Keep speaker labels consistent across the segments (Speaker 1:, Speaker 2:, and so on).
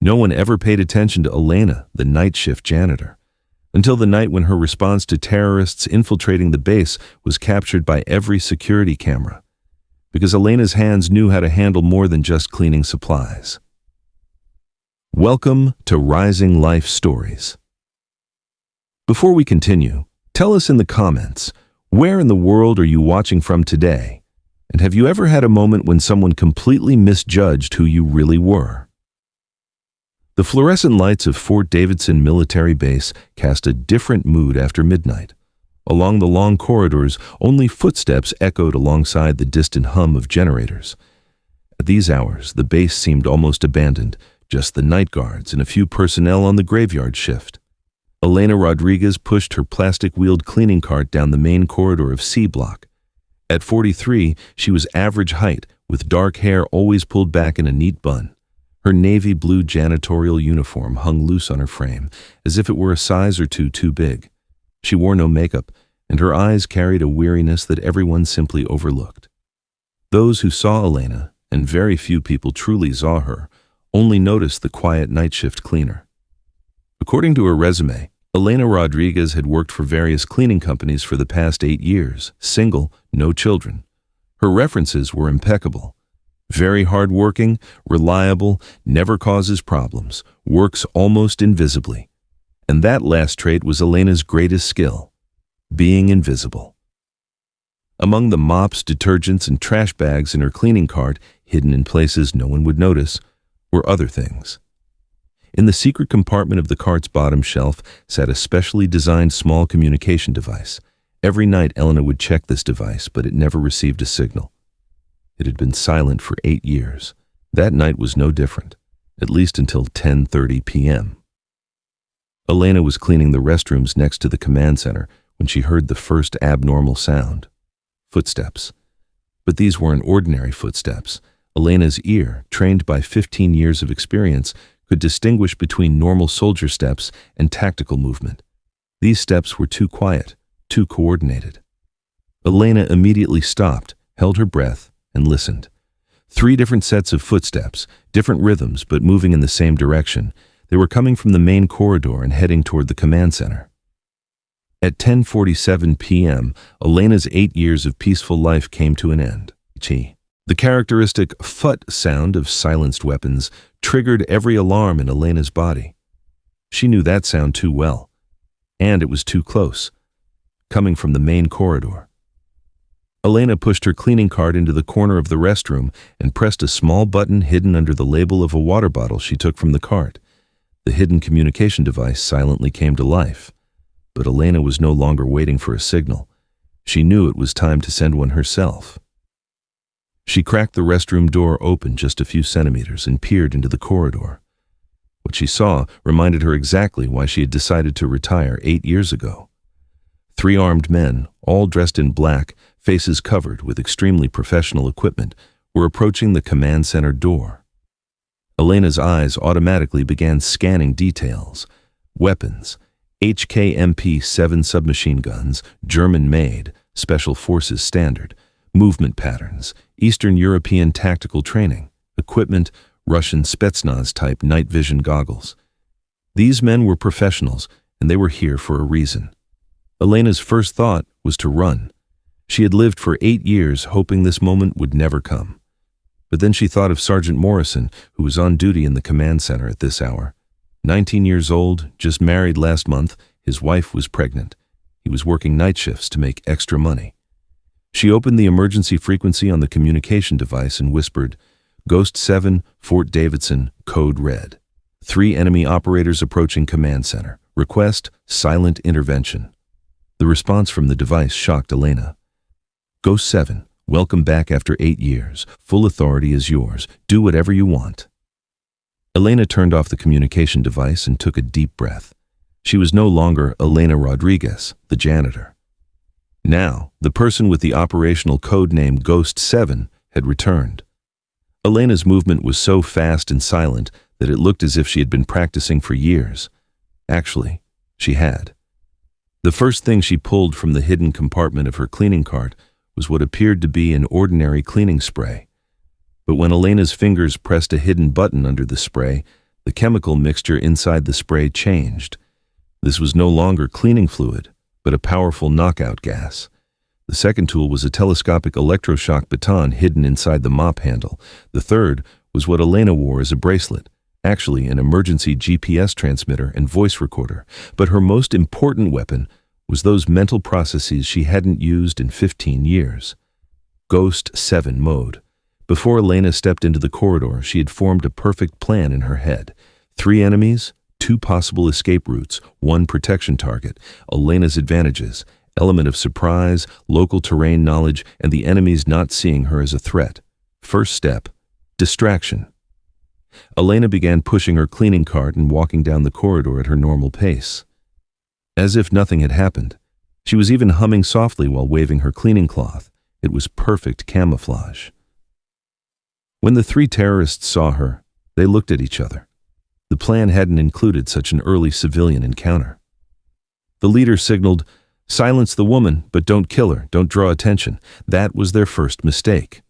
Speaker 1: No one ever paid attention to Elena, the night shift janitor, until the night when her response to terrorists infiltrating the base was captured by every security camera, because Elena's hands knew how to handle more than just cleaning supplies. Welcome to Rising Life Stories. Before we continue, tell us in the comments, where in the world are you watching from today? And have you ever had a moment when someone completely misjudged who you really were? The fluorescent lights of Fort Davidson Military Base cast a different mood after midnight. Along the long corridors, only footsteps echoed alongside the distant hum of generators. At these hours, the base seemed almost abandoned, just the night guards and a few personnel on the graveyard shift. Elena Rodriguez pushed her plastic-wheeled cleaning cart down the main corridor of C Block. At 43, she was average height, with dark hair always pulled back in a neat bun. Her navy blue janitorial uniform hung loose on her frame, as if it were a size or two too big. She wore no makeup, and her eyes carried a weariness that everyone simply overlooked. Those who saw Elena, and very few people truly saw her, only noticed the quiet night shift cleaner. According to her resume, Elena Rodriguez had worked for various cleaning companies for the past 8 years, single, no children. Her references were impeccable. Very hardworking, reliable, never causes problems, works almost invisibly. And that last trait was Elena's greatest skill, being invisible. Among the mops, detergents, and trash bags in her cleaning cart, hidden in places no one would notice, were other things. In the secret compartment of the cart's bottom shelf sat a specially designed small communication device. Every night Elena would check this device, but it never received a signal. It had been silent for 8 years. That night was no different, at least until 10:30 p.m. Elena was cleaning the restrooms next to the command center when she heard the first abnormal sound. Footsteps. But these weren't ordinary footsteps. Elena's ear, trained by 15 years of experience, could distinguish between normal soldier steps and tactical movement. These steps were too quiet, too coordinated. Elena immediately stopped, held her breath, and listened. 3 different sets of footsteps, different rhythms but moving in the same direction. They were coming from the main corridor and heading toward the command center. At 10:47 p.m., Elena's 8 years of peaceful life came to an end. The characteristic phut sound of silenced weapons triggered every alarm in Elena's body. She knew that sound too well, and it was too close, coming from the main corridor. Elena pushed her cleaning cart into the corner of the restroom and pressed a small button hidden under the label of a water bottle she took from the cart. The hidden communication device silently came to life, but Elena was no longer waiting for a signal. She knew it was time to send one herself. She cracked the restroom door open just a few centimeters and peered into the corridor. What she saw reminded her exactly why she had decided to retire 8 years ago. 3 armed men, all dressed in black, faces covered with extremely professional equipment, were approaching the command center door. Elena's eyes automatically began scanning details. Weapons, HKMP-7 submachine guns, German-made, Special Forces standard, movement patterns, Eastern European tactical training, equipment, Russian Spetsnaz-type night vision goggles. These men were professionals, and they were here for a reason. Elena's first thought was to run. She had lived for 8 years hoping this moment would never come. But then she thought of Sergeant Morrison, who was on duty in the command center at this hour. 19 years old, just married last month, his wife was pregnant. He was working night shifts to make extra money. She opened the emergency frequency on the communication device and whispered, "Ghost 7, Fort Davidson, code red. 3 enemy operators approaching command center. Request silent intervention." The response from the device shocked Elena. "Ghost 7, welcome back after 8 years. Full authority is yours. Do whatever you want." Elena turned off the communication device and took a deep breath. She was no longer Elena Rodriguez, the janitor. Now, the person with the operational code name Ghost 7 had returned. Elena's movement was so fast and silent that it looked as if she had been practicing for years. Actually, she had. The first thing she pulled from the hidden compartment of her cleaning cart was what appeared to be an ordinary cleaning spray. But when Elena's fingers pressed a hidden button under the spray, The chemical mixture inside the spray changed. This was no longer cleaning fluid, but a powerful knockout gas. The second tool was a telescopic electroshock baton hidden inside the mop handle. The third was what Elena wore as a bracelet, actually an emergency GPS transmitter and voice recorder. But her most important weapon was those mental processes she hadn't used in 15 years. Ghost 7 mode. Before Elena stepped into the corridor, she had formed a perfect plan in her head. 3 enemies, 2 possible escape routes, 1 protection target, Elena's advantages, element of surprise, local terrain knowledge, and the enemies not seeing her as a threat. First step, distraction. Elena began pushing her cleaning cart and walking down the corridor at her normal pace. As if nothing had happened. She was even humming softly while waving her cleaning cloth. It was perfect camouflage. When the 3 terrorists saw her, they looked at each other. The plan hadn't included such an early civilian encounter. The leader signaled, "Silence the woman, but don't kill her, don't draw attention." That was their first mistake.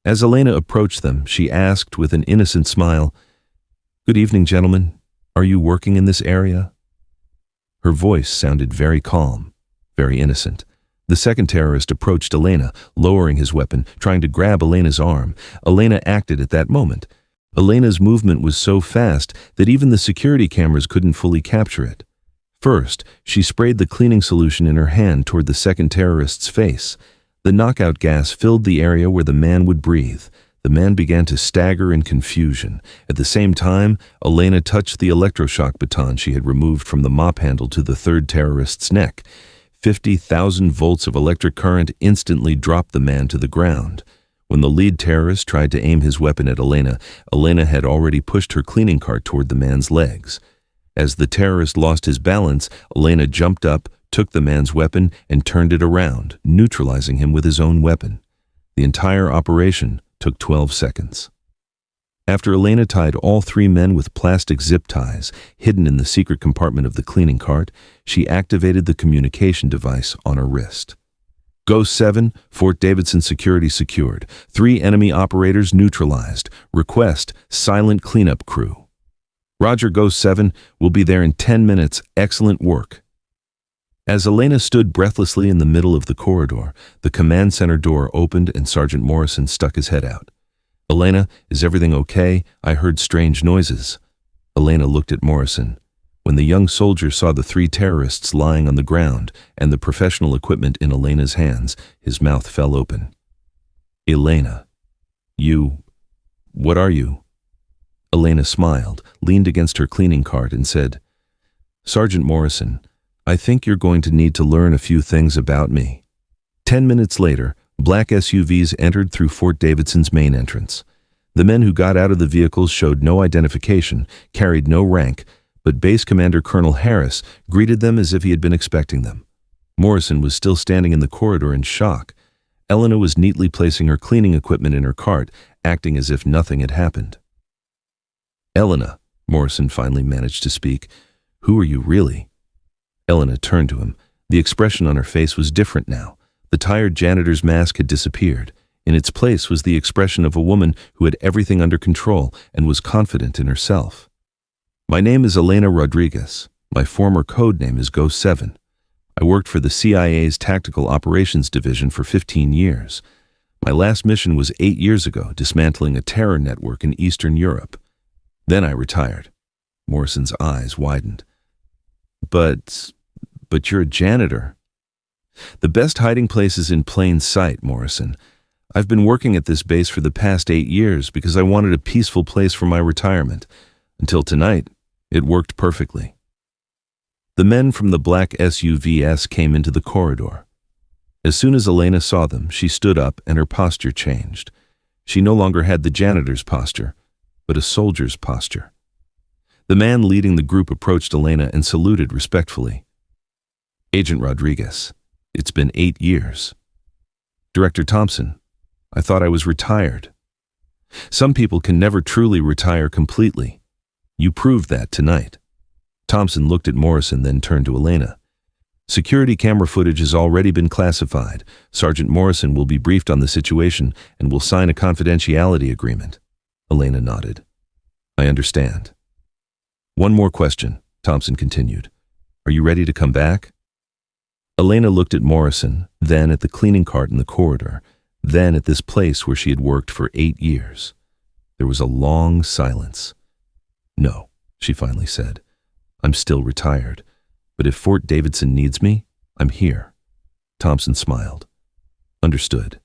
Speaker 1: As Elena approached them, she asked with an innocent smile, "Good evening, gentlemen. Are you working in this area?" Her voice sounded very calm, very innocent. The second terrorist approached Elena, lowering his weapon, trying to grab Elena's arm. Elena acted at that moment. Elena's movement was so fast that even the security cameras couldn't fully capture it. First, she sprayed the cleaning solution in her hand toward the second terrorist's face. The knockout gas filled the area where the man would breathe. The man began to stagger in confusion. At the same time, Elena touched the electroshock baton she had removed from the mop handle to the third terrorist's neck. 50,000 volts of electric current instantly dropped the man to the ground. When the lead terrorist tried to aim his weapon at Elena, Elena had already pushed her cleaning cart toward the man's legs. As the terrorist lost his balance, Elena jumped up, took the man's weapon, and turned it around, neutralizing him with his own weapon. The entire operation took 12 seconds. After Elena tied all 3 men with plastic zip ties hidden in the secret compartment of the cleaning cart, she activated the communication device on her wrist. Ghost 7, Fort Davidson security secured. 3 enemy operators neutralized. Request, silent cleanup crew. Roger, Ghost 7, will be there in 10 minutes. Excellent work. As Elena stood breathlessly in the middle of the corridor, the command center door opened and Sergeant Morrison stuck his head out. "Elena, is everything okay? I heard strange noises." Elena looked at Morrison. When the young soldier saw the 3 terrorists lying on the ground and the professional equipment in Elena's hands, his mouth fell open. "Elena, what are you?" Elena smiled, leaned against her cleaning cart and said, "Sergeant Morrison, I think you're going to need to learn a few things about me." 10 minutes later, black SUVs entered through Fort Davidson's main entrance. The men who got out of the vehicles showed no identification, carried no rank, but Base Commander Colonel Harris greeted them as if he had been expecting them. Morrison was still standing in the corridor in shock. Elena was neatly placing her cleaning equipment in her cart, acting as if nothing had happened. "Elena," Morrison finally managed to speak, "who are you really?" Elena turned to him. The expression on her face was different now. The tired janitor's mask had disappeared. In its place was the expression of a woman who had everything under control and was confident in herself. "My name is Elena Rodriguez. My former code name is Ghost 7. I worked for the CIA's Tactical Operations Division for 15 years. My last mission was 8 years ago, dismantling a terror network in Eastern Europe. Then I retired." Morrison's eyes widened. But you're a janitor." "The best hiding place is in plain sight, Morrison. I've been working at this base for the past 8 years because I wanted a peaceful place for my retirement. Until tonight, it worked perfectly." The men from the black SUVs came into the corridor. As soon as Elena saw them, she stood up and her posture changed. She no longer had the janitor's posture, but a soldier's posture. The man leading the group approached Elena and saluted respectfully. "Agent Rodriguez, it's been 8 years. Director Thompson, I thought I was retired. Some people can never truly retire completely. You proved that tonight." Thompson looked at Morrison, then turned to Elena. "Security camera footage has already been classified. Sergeant Morrison will be briefed on the situation and will sign a confidentiality agreement." Elena nodded. I understand. One more question, Thompson continued. Are you ready to come back? Elena looked at Morrison, then at the cleaning cart in the corridor, then at this place where she had worked for 8 years. There was a long silence. No, she finally said. I'm still retired, but if Fort Davidson needs me, I'm here. Thompson smiled. Understood.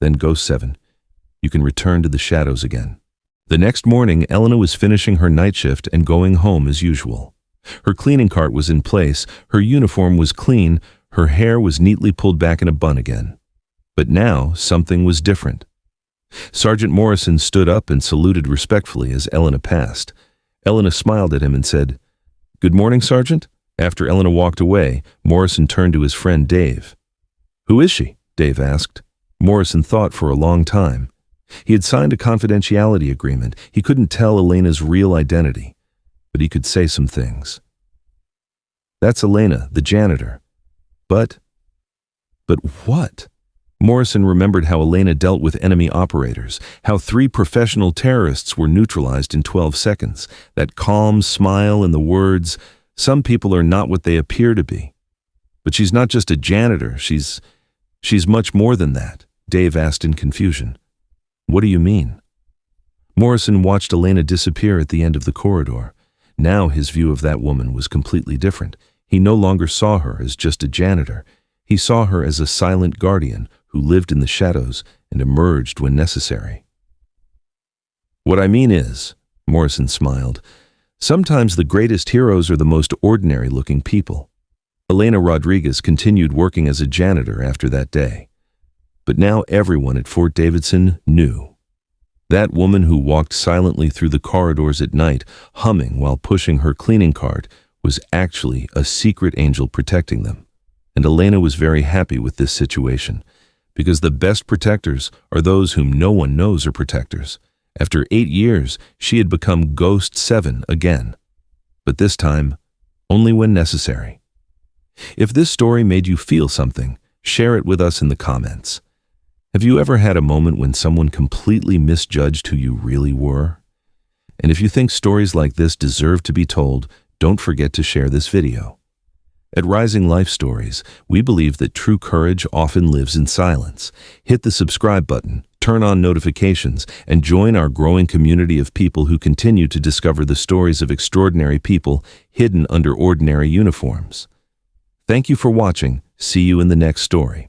Speaker 1: Then Ghost 7, you can return to the shadows again. The next morning, Elena was finishing her night shift and going home as usual. Her cleaning cart was in place, her uniform was clean, her hair was neatly pulled back in a bun again. But now, something was different. Sergeant Morrison stood up and saluted respectfully as Elena passed. Elena smiled at him and said, "Good morning, Sergeant." After Elena walked away, Morrison turned to his friend Dave. "Who is she?" Dave asked. Morrison thought for a long time. He had signed a confidentiality agreement. He couldn't tell Elena's real identity, but he could say some things. "That's Elena, the janitor." But what? Morrison remembered how Elena dealt with enemy operators, how 3 professional terrorists were neutralized in 12 seconds, that calm smile and the words, "Some people are not what they appear to be." But she's not just a janitor, she's much more than that, Dave asked in confusion. "What do you mean?" Morrison watched Elena disappear at the end of the corridor. Now his view of that woman was completely different. He no longer saw her as just a janitor. He saw her as a silent guardian who lived in the shadows and emerged when necessary. "What I mean is," Morrison smiled, "sometimes the greatest heroes are the most ordinary-looking people." Elena Rodriguez continued working as a janitor after that day. But now everyone at Fort Davidson knew. That woman who walked silently through the corridors at night, humming while pushing her cleaning cart, was actually a secret angel protecting them. And Elena was very happy with this situation, because the best protectors are those whom no one knows are protectors. After 8 years, she had become Ghost 7 again. But this time, only when necessary. If this story made you feel something, share it with us in the comments. Have you ever had a moment when someone completely misjudged who you really were? And if you think stories like this deserve to be told, don't forget to share this video. At Rising Life Stories, we believe that true courage often lives in silence. Hit the subscribe button, turn on notifications, and join our growing community of people who continue to discover the stories of extraordinary people hidden under ordinary uniforms. Thank you for watching. See you in the next story.